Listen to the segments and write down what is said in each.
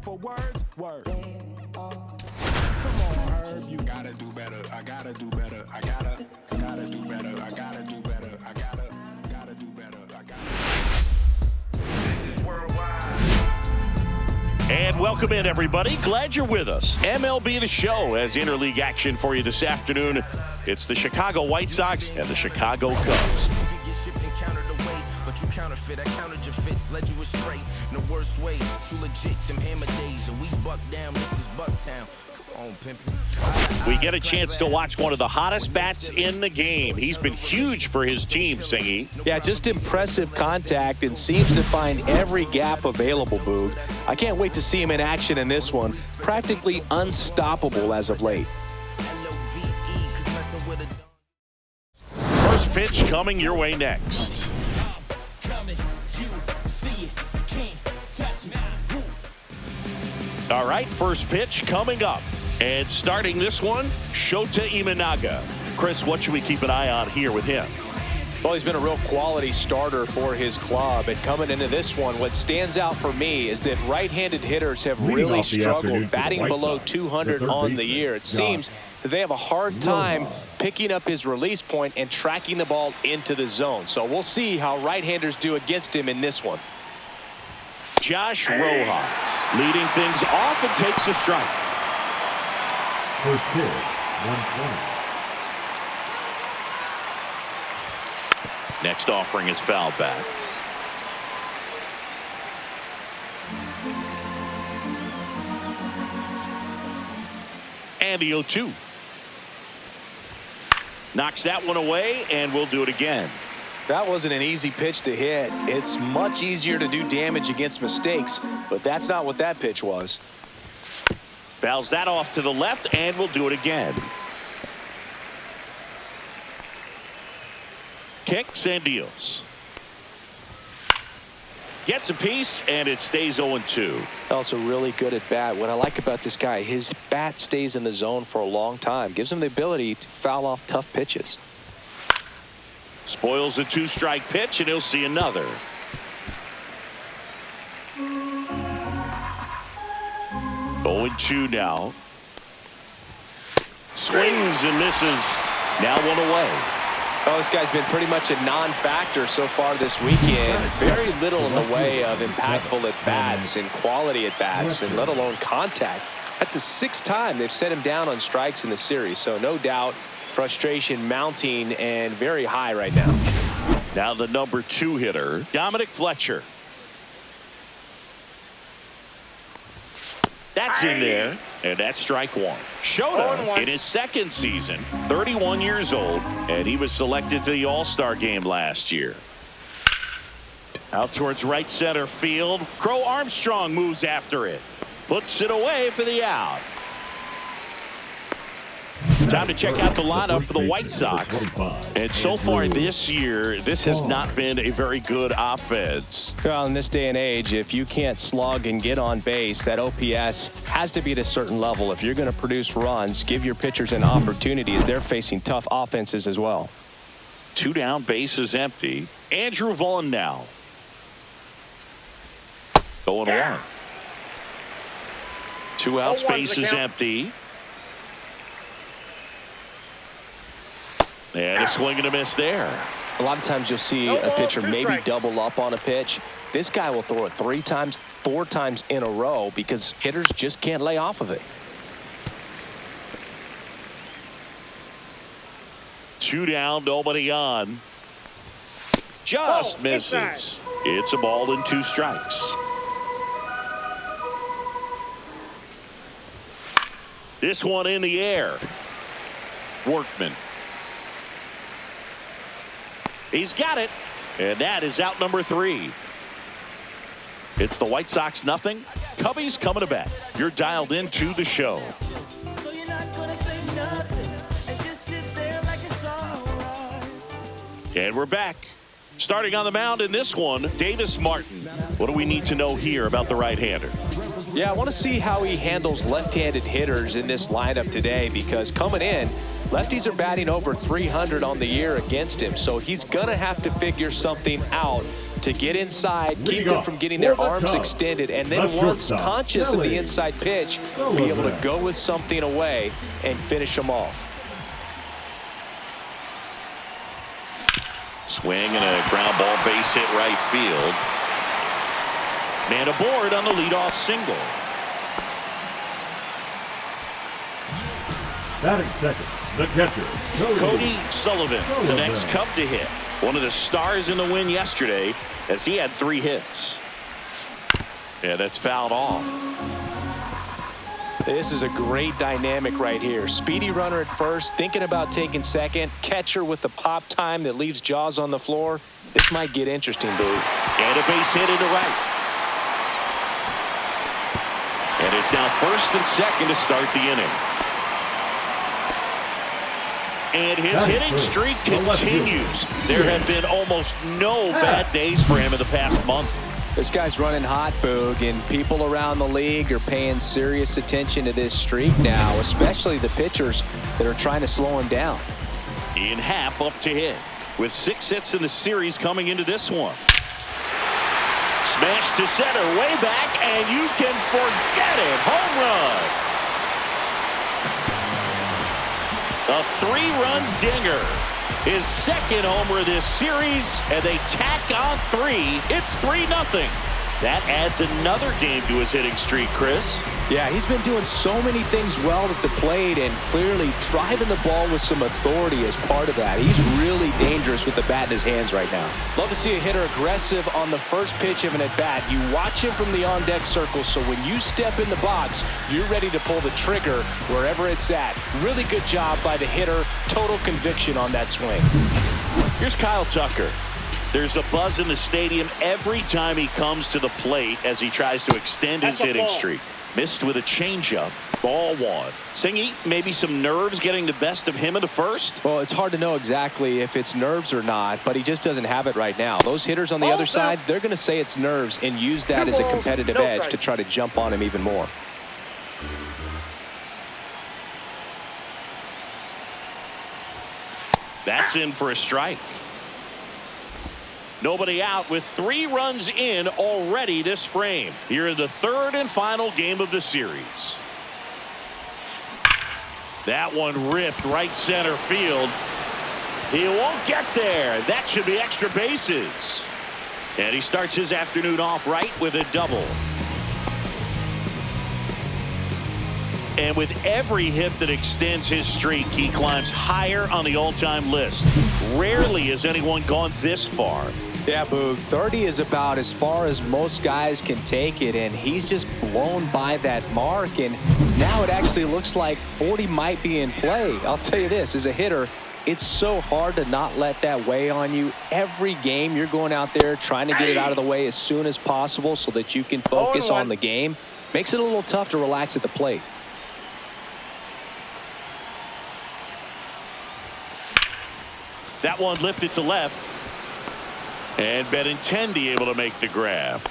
off of words. Word. Come on, Herb. You gotta do better. I gotta do better. I gotta do better. I gotta do better. I gotta do better. I gotta. And welcome in, everybody. Glad you're with us. MLB The Show has interleague action for you this afternoon. It's the Chicago White Sox and the Chicago Cubs. You counterfeit, I counted your fits, led you astray in the worst way. Too legit, them hammer days, and we buck down. This is Bucktown. Come on, pimpin'. We get a chance to watch one of the hottest bats in the game. He's been huge for his team, Singy. Yeah, just impressive contact and seems to find every gap available, Boog. I can't wait to see him in action in this one. Practically unstoppable as of late. First pitch coming your way next. All right, first pitch coming up. And starting this one, Shota Imanaga. Chris, what should we keep an eye on here with him? Well, he's been a real quality starter for his club. And coming into this one, what stands out for me is that right-handed hitters have really struggled batting below 200 on the year. It seems that they have a hard time picking up his release point and tracking the ball into the zone. So we'll see how right-handers do against him in this one. Josh Rojas leading things off and takes a strike. First pitch, 120. Next offering is fouled back. And the 0-2. Knocks that one away, and we'll do it again. That wasn't an easy pitch to hit. It's much easier to do damage against mistakes, but that's not what that pitch was. Fouls that off to the left, and we'll do it again. Kicks and deals. Gets a piece, and it stays 0-2. Also really good at bat. What I like about this guy, his bat stays in the zone for a long time. Gives him the ability to foul off tough pitches. Spoils a two-strike pitch, and he'll see another. Oh, 0-2 now. Swings and misses. Now one away. Well, this guy's been pretty much a non-factor so far this weekend. Very little in the way of impactful at-bats and quality at-bats, and let alone contact. That's the 6th time they've set him down on strikes in the series, so no doubt frustration mounting and very high right now. Now the number 2 hitter, Dominic Fletcher. That's in there, and that's strike one. Shota in his 2nd season, 31 years old, and he was selected to the All-Star game last year. Out towards right center field. Crow Armstrong moves after it. Puts it away for the out. Time to check out the lineup for the White Sox. And so far this year, this has not been a very good offense. Well, in this day and age, if you can't slug and get on base, that OPS has to be at a certain level. If you're going to produce runs, give your pitchers an opportunity as they're facing tough offenses as well. 2 down, base is empty. Andrew Vaughn now. 0-1. 2 outs, base is empty. And a swing and a miss there. A lot of times you'll see a pitcher maybe double up on a pitch. This guy will throw it 3 times, 4 times in a row because hitters just can't lay off of it. 2 down, nobody on. Just misses. It's a ball and 2 strikes. This one in the air. Workman. He's got it, and that is out number 3. It's the White Sox nothing. Cubbies coming to bat. You're dialed into the show. And we're back. Starting on the mound in this one, Davis Martin. What do we need to know here about the right-hander? Yeah, I want to see how he handles left-handed hitters in this lineup today, because coming in, lefties are batting over 300 on the year against him, so he's going to have to figure something out to get inside, keep them from getting their arms extended, and then once conscious of the inside pitch, be able to go with something away and finish them off. Swing and a ground ball, base hit right field. Man aboard on the leadoff single. Batting second, the catcher, Cody Sullivan, the next Cub to hit. One of the stars in the win yesterday as he had 3 hits. Yeah, that's fouled off. This is a great dynamic right here. Speedy runner at first, thinking about taking second. Catcher with the pop time that leaves Jaws on the floor. This might get interesting, Boo. And a base hit into right. And it's now first and second to start the inning. And his hitting streak continues. There have been almost no bad days for him in the past month. This guy's running hot, Boog, and people around the league are paying serious attention to this streak now, especially the pitchers that are trying to slow him down. Ian Happ up to hit with 6 hits in the series coming into this one. Smash to center, way back, and you can forget it. Home run. A 3-run dinger. His second homer of this series, and they tack on 3. It's 3-0. That adds another game to his hitting streak, Chris. Yeah, he's been doing so many things well at the plate and clearly driving the ball with some authority as part of that. He's really dangerous with the bat in his hands right now. Love to see a hitter aggressive on the first pitch of an at-bat. You watch him from the on-deck circle, so when you step in the box, you're ready to pull the trigger wherever it's at. Really good job by the hitter. Total conviction on that swing. Here's Kyle Tucker. There's a buzz in the stadium every time he comes to the plate as he tries to extend his hitting streak. Missed with a changeup. Ball 1. Singy, maybe some nerves getting the best of him in the first? Well, it's hard to know exactly if it's nerves or not, but he just doesn't have it right now. Those hitters on the other side, they're going to say it's nerves and use that as a competitive edge to try to jump on him even more. That's in for a strike. Nobody out with 3 runs in already this frame. Here in the 3rd and final game of the series. That one ripped right center field. He won't get there. That should be extra bases. And he starts his afternoon off right with a double. And with every hit that extends his streak, he climbs higher on the all-time list. Rarely has anyone gone this far. Yeah, Boog, 30 is about as far as most guys can take it, and he's just blown by that mark, and now it actually looks like 40 might be in play. I'll tell you this, as a hitter, it's so hard to not let that weigh on you. Every game you're going out there trying to get it out of the way as soon as possible so that you can focus on the game. Makes it a little tough to relax at the plate. That one lifted to left. And Benintendi able to make the grab.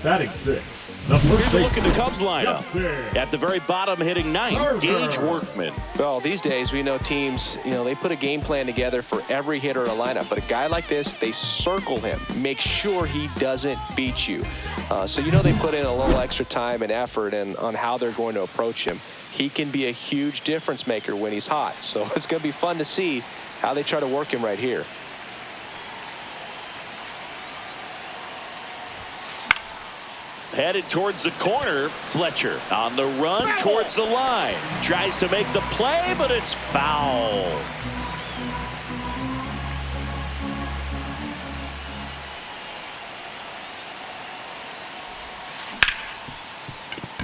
Batting 6. Here's a look at the Cubs lineup. At the very bottom, hitting 9th, Gage Workman. Well, these days we know teams, they put a game plan together for every hitter in a lineup. But a guy like this, they circle him, make sure he doesn't beat you. So they put in a little extra time and effort on how they're going to approach him. He can be a huge difference maker when he's hot. So it's going to be fun to see how they try to work him right here. Headed towards the corner, Fletcher on the run towards the line. Tries to make the play, but it's foul.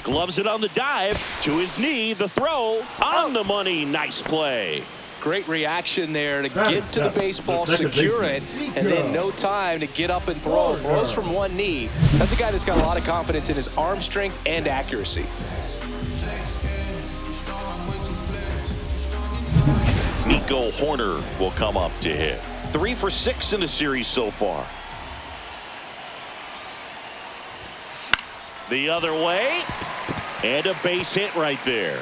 Gloves it on the dive, to his knee, the throw, on the money, nice play. Great reaction there to get to the baseball, secure it, and then no time to get up and throw. Throws from one knee. That's a guy that's got a lot of confidence in his arm strength and accuracy. Nico Horner will come up to hit. 3 for 6 in the series so far. The other way, and a base hit right there.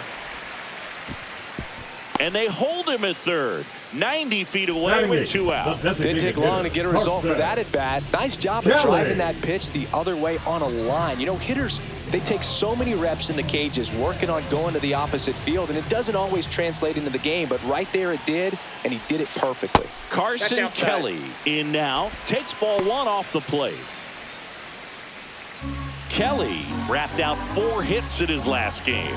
And they hold him at third. 90 feet away with 2 out. Didn't take long to get a result for that at bat. Nice job of driving that pitch the other way on a line. You know, hitters, they take so many reps in the cages working on going to the opposite field, and it doesn't always translate into the game, but right there it did, and he did it perfectly. Carson Kelly in now, takes ball 1 off the plate. Kelly wrapped out 4 hits in his last game.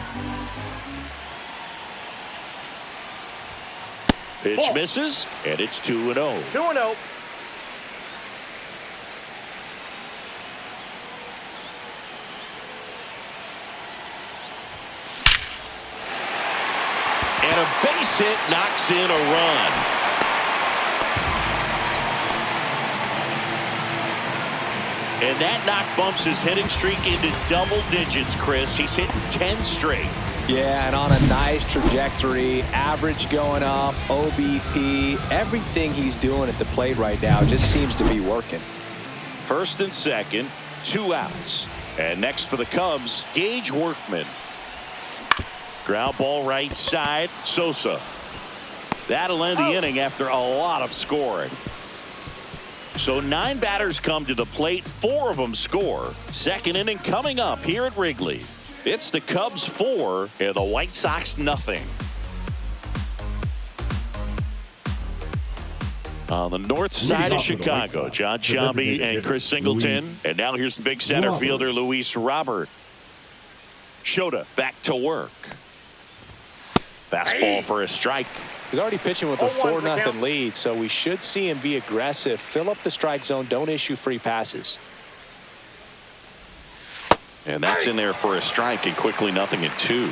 Pitch misses, and it's 2-0. 2-0. And a base hit knocks in a run. And that knock bumps his hitting streak into double digits, Chris. He's hitting 10 straight. Yeah, and on a nice trajectory, average going up, OBP, everything he's doing at the plate right now just seems to be working. First and second, 2 outs. And next for the Cubs, Gage Workman. Ground ball right side, Sosa. That'll end the inning after a lot of scoring. So 9 batters come to the plate, 4 of them score. Second inning coming up here at Wrigley. It's the Cubs 4 and the White Sox nothing. On the north side of Chicago, John Sciambi and Chris Singleton. And now here's the big center fielder, Luis Robert. Shota back to work. Fastball for a strike. He's already pitching with a 4-0 lead, so we should see him be aggressive, fill up the strike zone, don't issue free passes. And that's in there for a strike, and quickly 0-2.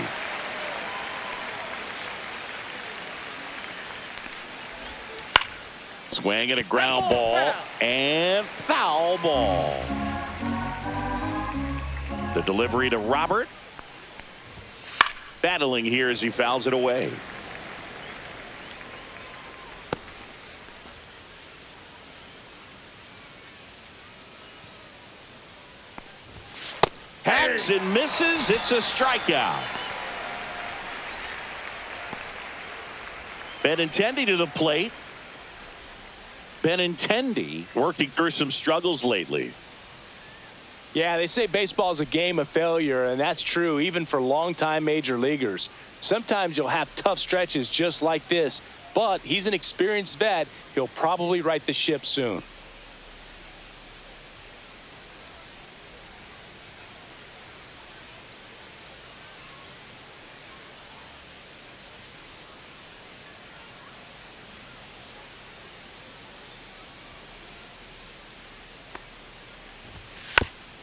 Swing and a ground ball and foul ball. The delivery to Robert. Battling here as he fouls it away. Hacks and misses. It's a strikeout. Benintendi to the plate. Benintendi working through some struggles lately. Yeah, they say baseball is a game of failure, and that's true even for longtime major leaguers. Sometimes you'll have tough stretches just like this, but he's an experienced vet. He'll probably right the ship soon.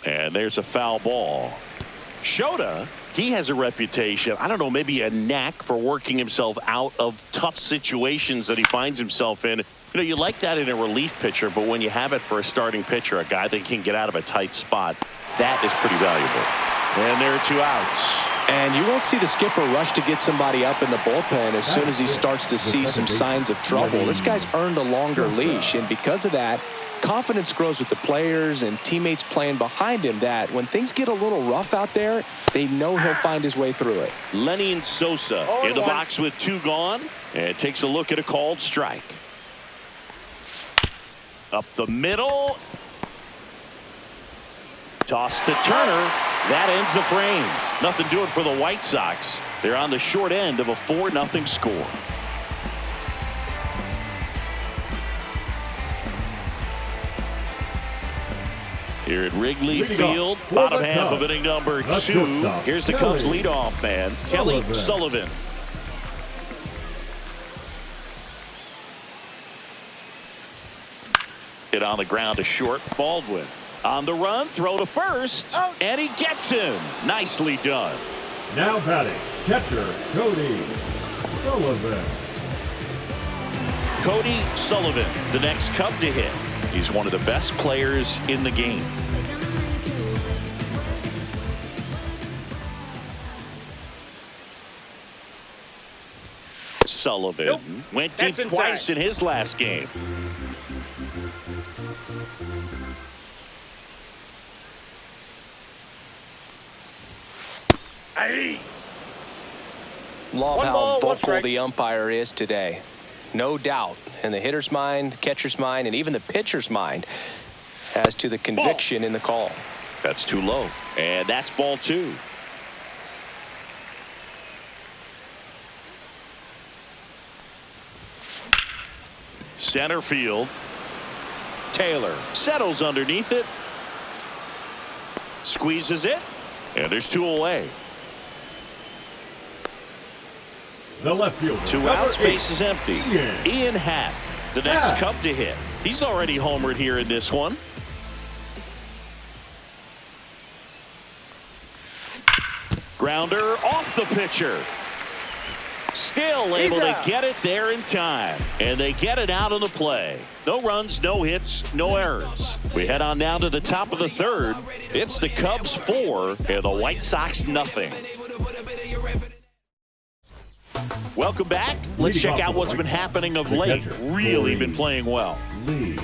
And there's a foul ball. Shota, he has a reputation, I don't know, maybe a knack for working himself out of tough situations that he finds himself in. You know, you like that in a relief pitcher, but when you have it for a starting pitcher, a guy that can get out of a tight spot, that is pretty valuable. And there are 2 outs. And you won't see the skipper rush to get somebody up in the bullpen as soon as he starts to see some signs of trouble. This guy's earned a longer leash, and because of that, confidence grows with the players and teammates playing behind him that when things get a little rough out there, they know he'll find his way through it. Lenin Sosa in the box with 2 gone and takes a look at a called strike. Up the middle. Toss to Turner. That ends the frame. Nothing doing for the White Sox. They're on the short end of a 4-0 score. Here at Wrigley Field, bottom half of inning number 2. Here's the Cubs leadoff man, Kelly Sullivan. Hit on the ground to short, Baldwin. On the run, throw to first, and he gets him. Nicely done. Now batting, catcher Cody Sullivan. Cody Sullivan, the next Cub to hit. He's one of the best players in the game. Sullivan went deep twice in his last game. Love how vocal the umpire is today. no doubt in the hitter's mind, catcher's mind, and even the pitcher's mind as to the conviction in the call. That's too low. And that's ball 2. Center field. Taylor settles underneath it. Squeezes it. And there's 2 away. The left fielder. 2 outs, base is empty. Ian Happ, the next Cub to hit. He's already homered here in this one. Grounder off the pitcher. Still able to get it there in time. And they get it out of the play. No runs, no hits, no errors. We head on down to the top of the 3rd. It's the Cubs 4 and the White Sox nothing. Welcome back. Let's check out what's been happening of late. Really been playing well. Lee.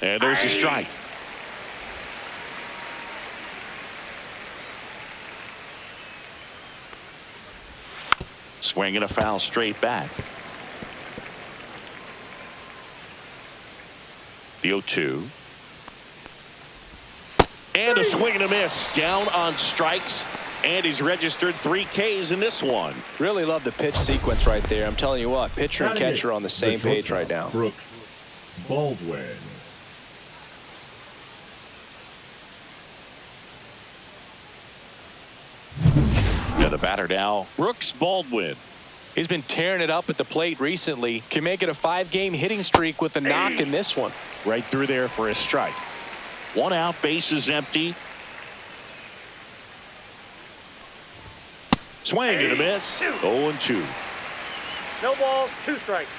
And there's a strike. Swinging a foul straight back. The 0-2. And a swing and a miss. Down on strikes. And he's registered 3 Ks in this one. Really love the pitch sequence right there. I'm telling you what, pitcher and catcher on the same page right now. Brooks Baldwin. And the batter now, Brooks Baldwin. He's been tearing it up at the plate recently. Can make it a 5-game hitting streak with a knock in this one. Right through there for a strike. 1 out, base is empty. Swing and a miss. 0-2. No ball, 2 strikes.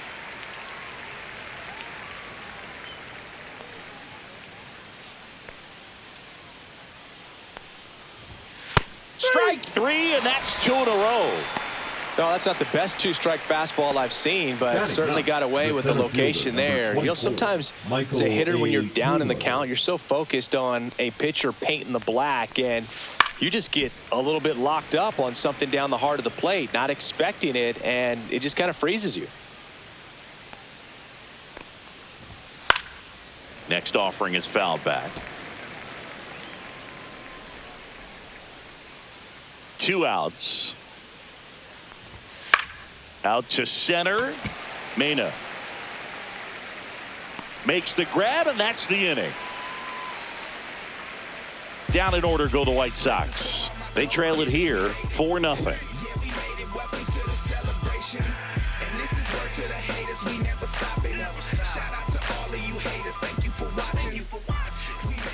Strike 3, and that's 2 in a row. No, that's not the best 2-strike fastball I've seen, but certainly got away with the location there. You know, sometimes as a hitter, when you're down in the count, you're so focused on a pitcher painting the black, and you just get a little bit locked up on something down the heart of the plate, not expecting it, and it just kind of freezes you. Next offering is fouled back. 2 outs. Out to center. Mena makes the grab, and that's the inning. Down in order go the White Sox. They trail it here 4-0.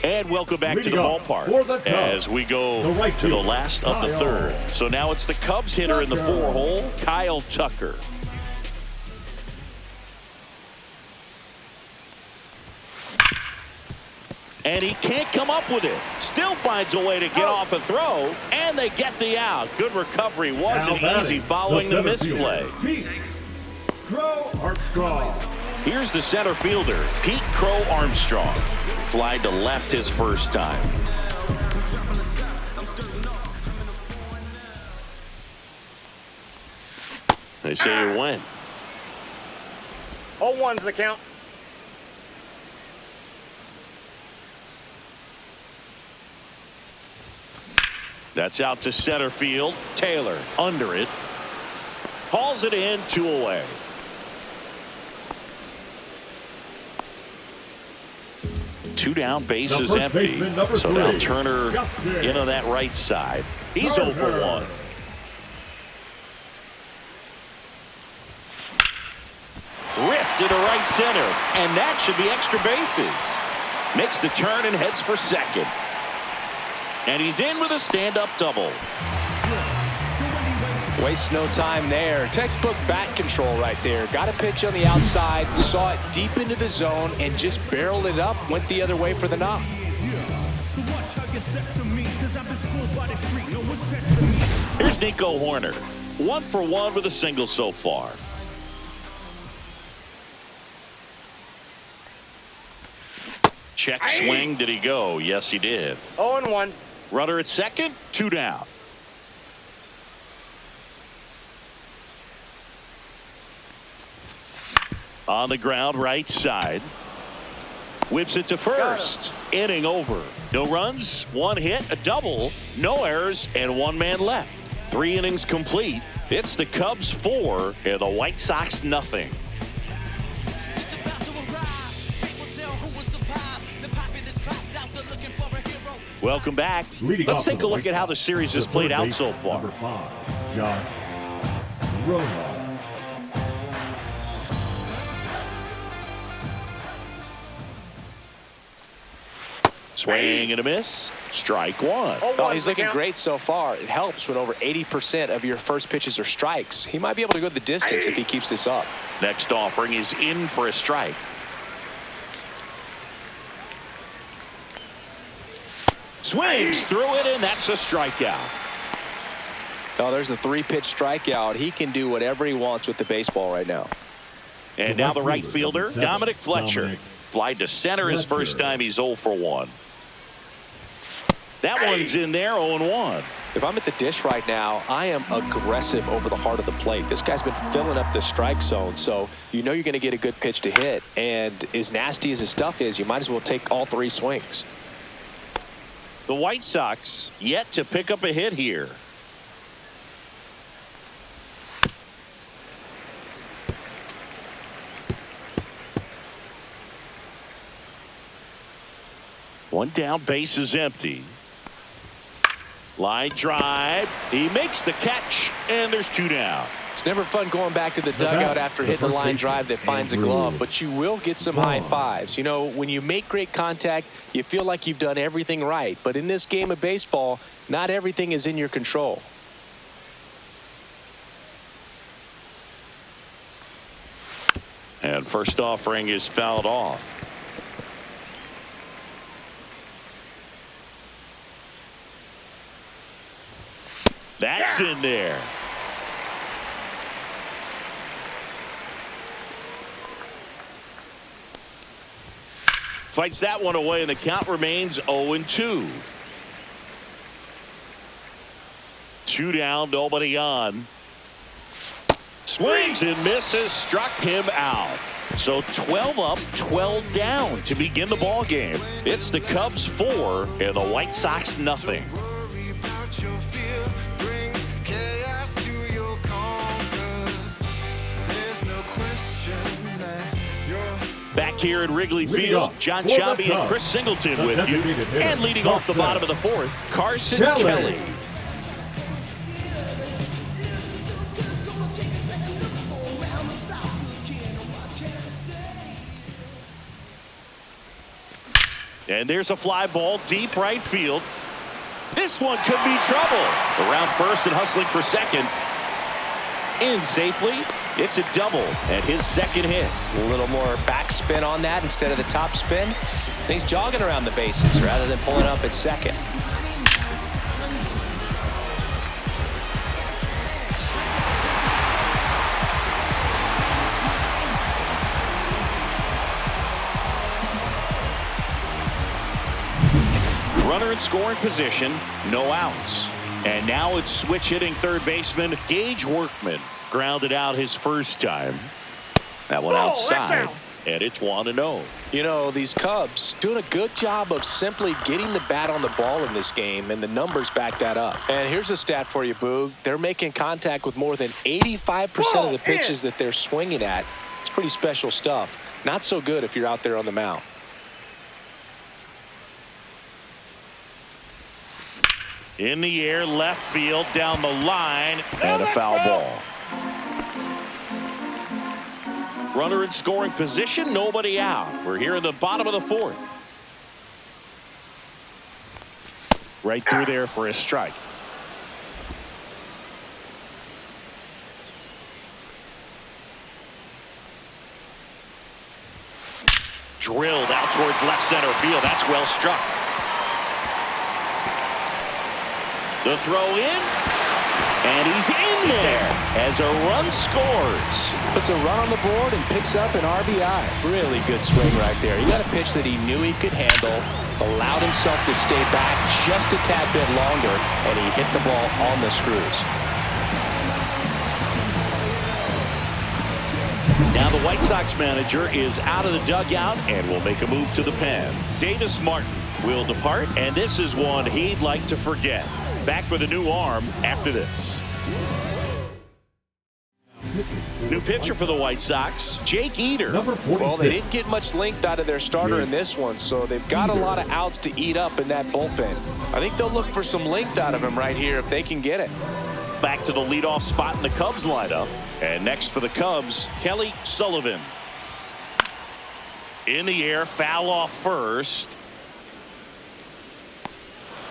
And welcome back to the ballpark as we go to the last of the 3rd. So now it's the Cubs hitter in the 4-hole, Kyle Tucker. And he can't come up with it. Still finds a way to get off a throw, and they get the out. Good recovery. Wasn't easy following the misplay. Pete Crow Armstrong. Here's the center fielder, Pete Crow Armstrong. Fly to left his first time. They say you win. 0-1's the count. That's out to center field. Taylor under it. Hauls it in, 2 away. Two down, base is empty. So now Turner into that right side. He's 0 for 1. Ripped into right center, and that should be extra bases. Makes the turn and heads for second. And he's in with a stand-up double. Wastes no time there. Textbook bat control right there. Got a pitch on the outside, saw it deep into the zone, and just barreled it up. Went the other way for the knock. Here's Nico Horner. 1 for 1 with a single so far. Check swing. Did he go? Yes, he did. 0-1. Runner at second, 2 down. On the ground, right side. Whips it to first. Inning over. No runs, 1 hit, a double, no errors, and 1 man left. 3 innings complete. It's the Cubs 4 and the White Sox nothing. Welcome back. Let's take a look at how the series has played out so far. Number 5, Josh Rojas. Swing and a miss. Strike 1. Oh, he's looking great so far. It helps when over 80% of your first pitches are strikes. He might be able to go the distance if he keeps this up. Next offering is in for a strike. Swings through it, and that's a strikeout. Oh, there's a 3-pitch strikeout. He can do whatever he wants with the baseball right now. And now the right fielder, Dominic Fletcher. Flied to center his first time. He's 0 for 1. That one's in there, 0-1. If I'm at the dish right now, I am aggressive over the heart of the plate. This guy's been filling up the strike zone, so you know you're going to get a good pitch to hit. And as nasty as his stuff is, you might as well take all 3 swings. The White Sox yet to pick up a hit here. One down, base is empty. Line drive. He makes the catch, and there's 2 down. It's never fun going back to the dugout after hitting a line drive that finds a glove, but you will get some high fives. You know, when you make great contact, you feel like you've done everything right. But in this game of baseball, not everything is in your control. And first offering is fouled off. That's in there. Fights that one away, and the count remains 0-2. 2 down, nobody on. Swings and misses, struck him out. So 12 up, 12 down to begin the ball game. It's the Cubs 4 and the White Sox nothing. Back here at Wrigley Field, John Sciambi and Chris Singleton with you. And leading off the bottom of the 4th, Carson Kelly. And there's a fly ball deep right field. This one could be trouble. Around first and hustling for second. In safely. It's a double and his second hit. A little more backspin on that instead of the top spin. He's jogging around the bases rather than pulling up at second. Runner in scoring position, no outs. And now it's switch hitting third baseman Gage Workman. Grounded out his first time. That one outside, and it's 1-0. You know, these Cubs doing a good job of simply getting the bat on the ball in this game, and the numbers back that up. And here's a stat for you, Boog. They're making contact with more than 85% of the pitches that they're swinging at. It's pretty special stuff. Not so good if you're out there on the mound. In the air, left field, down the line, and a foul ball. Runner in scoring position, nobody out. We're here in the bottom of the fourth. Right through there for a strike. Drilled out towards left center field. That's well struck. The throw in, and he's in there as a run scores. Puts a run on the board and picks up an RBI. Really good swing right there. He got a pitch that he knew he could handle, allowed himself to stay back just a tad bit longer, and he hit the ball on the screws. Now the White Sox manager is out of the dugout and will make a move to the pen. Davis Martin will depart, and this is one he'd like to forget. Back with a new arm after this. New pitcher for the White Sox, Jake Eder. Well, they didn't get much length out of their starter in this one, so they've got a lot of outs to eat up in that bullpen. I think they'll look for some length out of him right here if they can get it. Back to the leadoff spot in the Cubs lineup. And next for the Cubs, Kelly Sullivan. In the air, foul off first.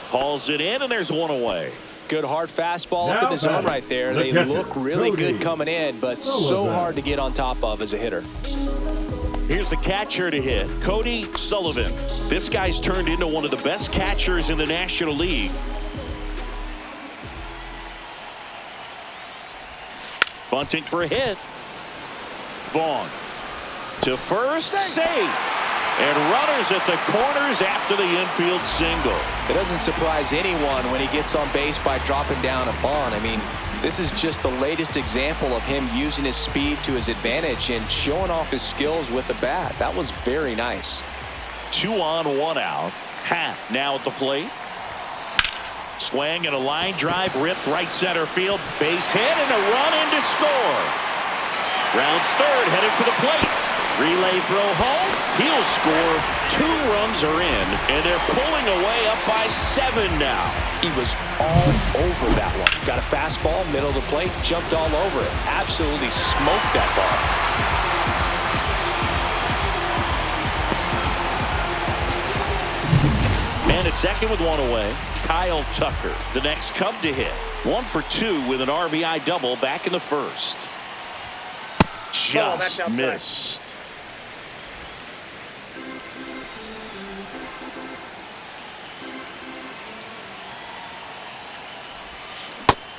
Hauls it in, and there's one away. Good hard fastball up in the zone right there. They look really good coming in, but so hard to get on top of as a hitter. Here's the catcher to hit, Cody Sullivan. This guy's turned into one of the best catchers in the National League. Bunting for a hit. Vaughn to first, safe. And runners at the corners after the infield single. It doesn't surprise anyone when he gets on base by dropping down a bunt. I mean, this is just the latest example of him using his speed to his advantage and showing off his skills with the bat. That was very nice. 2 on, 1 out. Happ now at the plate. Swing and a line drive ripped right center field. Base hit and a run in to score. Rounds third, headed for the plate. Relay throw home. He'll score. 2 runs are in, and they're pulling away up by 7 now. He was all over that one. Got a fastball, middle of the plate, jumped all over it. Absolutely smoked that ball. And at second with 1 away, Kyle Tucker, the next Cub to hit. 1 for 2 with an RBI double back in the first. Just missed.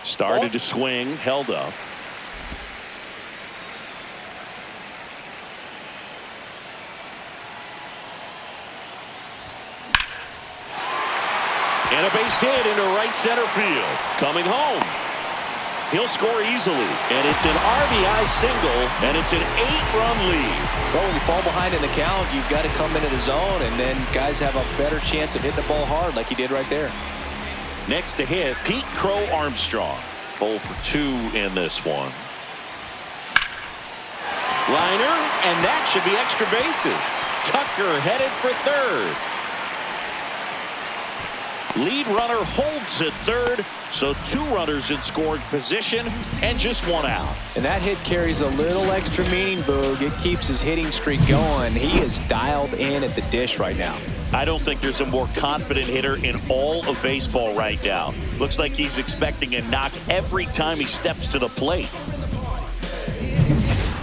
Started to swing, held up. And a base hit into right center field. Coming home. He'll score easily. And it's an RBI single, and it's an 8-run lead. Well, when you fall behind in the count, you've got to come into the zone, and then guys have a better chance of hitting the ball hard like he did right there. Next to hit, Pete Crow Armstrong. 0 for 2 in this one. Liner, and that should be extra bases. Tucker headed for third. Lead runner holds at third, so 2 runners in scoring position and just 1 out. And that hit carries a little extra meaning, Boog. It keeps his hitting streak going. He is dialed in at the dish right now. I don't think there's a more confident hitter in all of baseball right now. Looks like he's expecting a knock every time he steps to the plate.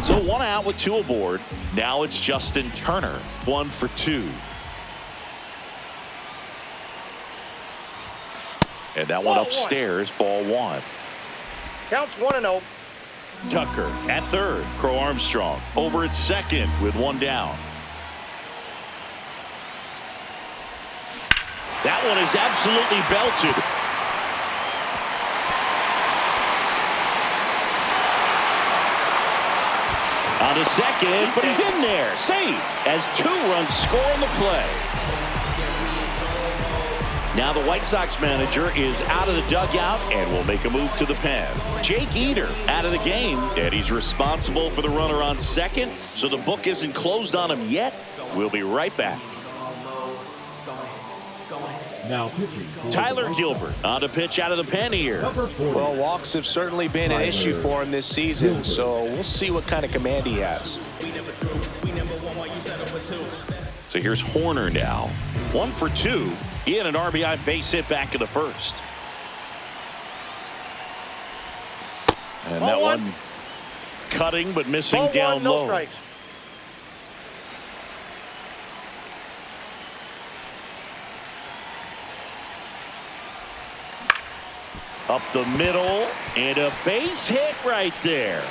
So 1 out with 2 aboard. Now it's Justin Turner, 1 for 2. And that one upstairs, ball 1. Counts 1-0. Tucker at third. Crow Armstrong over at second with 1 down. That one is absolutely belted. On to second, but he's in there. Save as 2 runs score on the play. Now the White Sox manager is out of the dugout and will make a move to the pen. Jake Eder out of the game, and he's responsible for the runner on second, so the book isn't closed on him yet. We'll be right back. Now pitching. Tyler Gilbert on to pitch out of the pen here. Well, walks have certainly been an issue for him this season, so we'll see what kind of command he has. So here's Horner now. 1 for 2. He had an RBI base hit back in the first. And that one cutting but missing down low. No strikes. Up the middle, and a base hit right there.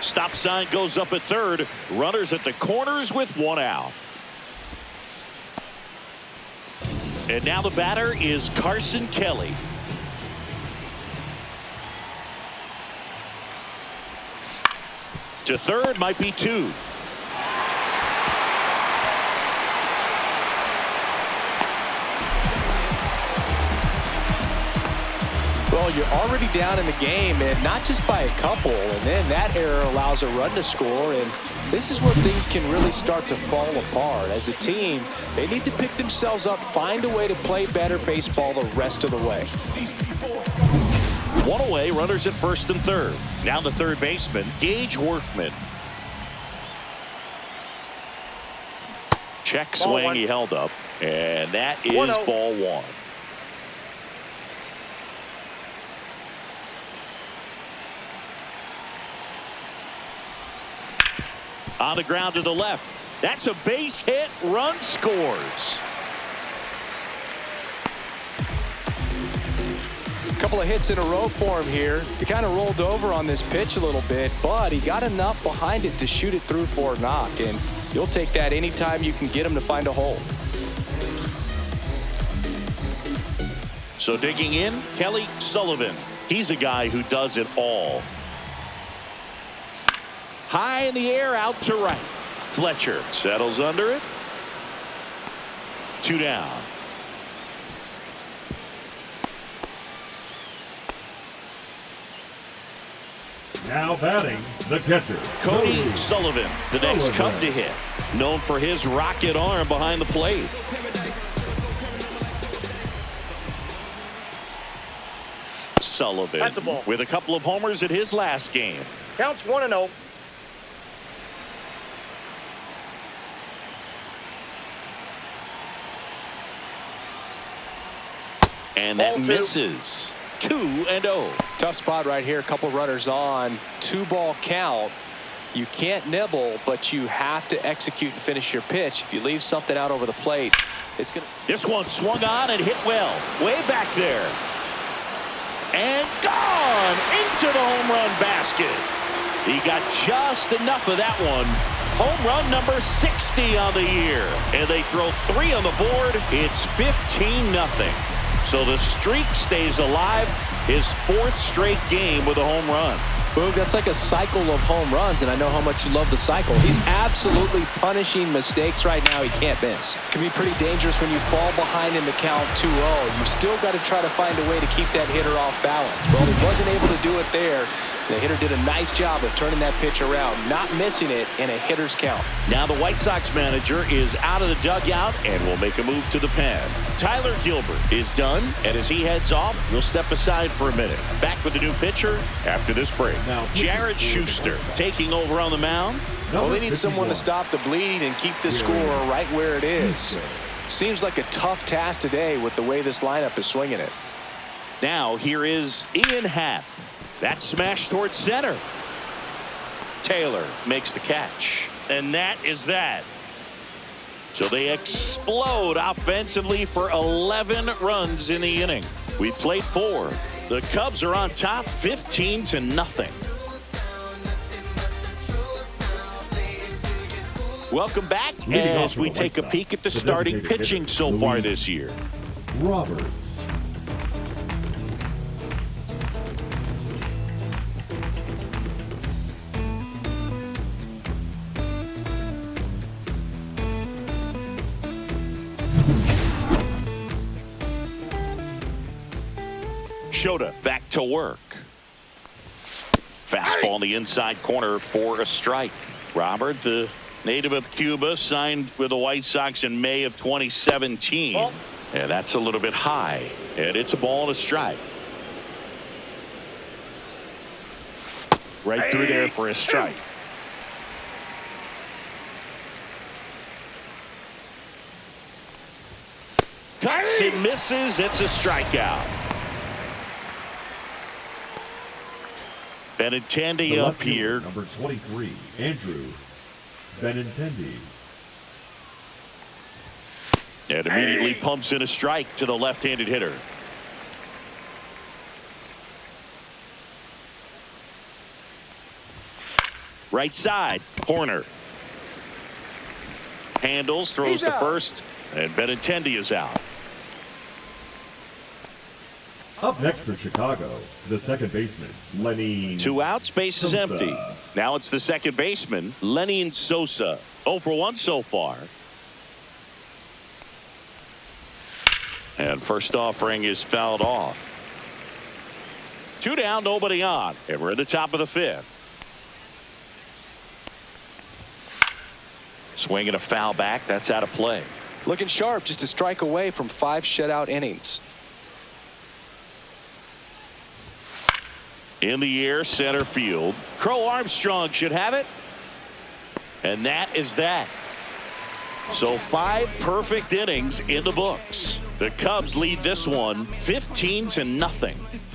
Stop sign goes up at third. Runners at the corners with 1 out. And now the batter is Carson Kelly. To third might be 2. Well, you're already down in the game, and not just by a couple, and then that error allows a run to score, and this is where things can really start to fall apart. As a team, they need to pick themselves up, find a way to play better baseball the rest of the way. 1 away, runners at first and third. Now the third baseman, Gage Workman. Check swing, he held up, and that is ball 1. On the ground to the left. That's a base hit. Run scores. A couple of hits in a row for him here. He kind of rolled over on this pitch a little bit, but he got enough behind it to shoot it through for a knock, and you'll take that anytime you can get him to find a hole. So digging in, Kelly Sullivan. He's a guy who does it all. High in the air, out to right. Fletcher settles under it. 2 down. Now batting, the catcher. Cody Sullivan, the next Cub to hit. Known for his rocket arm behind the plate. Sullivan with a couple of homers at his last game. Counts 1-0. And that misses. 2-0. Tough spot right here. A couple runners on. 2-ball count. You can't nibble, but you have to execute and finish your pitch. If you leave something out over the plate, it's gonna. This one swung on and hit well. Way back there. And gone into the home run basket. He got just enough of that one. Home run number 60 on the year. And they throw 3 on the board. It's 15-0. So the streak stays alive. His 4th straight game with a home run. Boog, that's like a cycle of home runs, and I know how much you love the cycle. He's absolutely punishing mistakes right now he can't miss. It can be pretty dangerous when you fall behind in the count 2-0. You've still got to try to find a way to keep that hitter off balance. Well, he wasn't able to do it there. The hitter did a nice job of turning that pitch around, not missing it in a hitter's count. Now the White Sox manager is out of the dugout and will make a move to the pen. Tyler Gilbert is done, and as he heads off, we'll step aside for a minute. Back with the new pitcher after this break. Jared Schuster taking over on the mound. Well, they need someone to stop the bleeding and keep the score right where it is. Seems like a tough task today with the way this lineup is swinging it. Now here is Ian Happ. That smash towards center. Taylor makes the catch. And that is that. So they explode offensively for 11 runs in the inning. We played 4. The Cubs are on top 15-0. Welcome back as we take a peek at the starting pitching so far this year. Roberts. Shota back to work. Fastball in the inside corner for a strike. Robert, the native of Cuba, signed with the White Sox in May of 2017. Ball. And that's a little bit high. And it's a ball and a strike. Right through there for a strike. Cuts and misses. It's a strikeout. Benintendi up here. Number 23, Andrew Benintendi. And immediately pumps in a strike to the left-handed hitter. Right side, Horner. Handles, throws to first, and Benintendi is out. Up next for Chicago, the second baseman, Lenny. 2 outs, base is Sosa. empty. Now it's the second baseman, Lenny Sosa. 0 for 1 so far. And first offering is fouled off. 2 down, nobody on. And we're at the top of the 5th. Swing and a foul back. That's out of play. Looking sharp, just a strike away from 5 shutout innings. In the air, center field. Crow Armstrong should have it. And that is that. So 5 perfect innings in the books. The Cubs lead this one 15-0.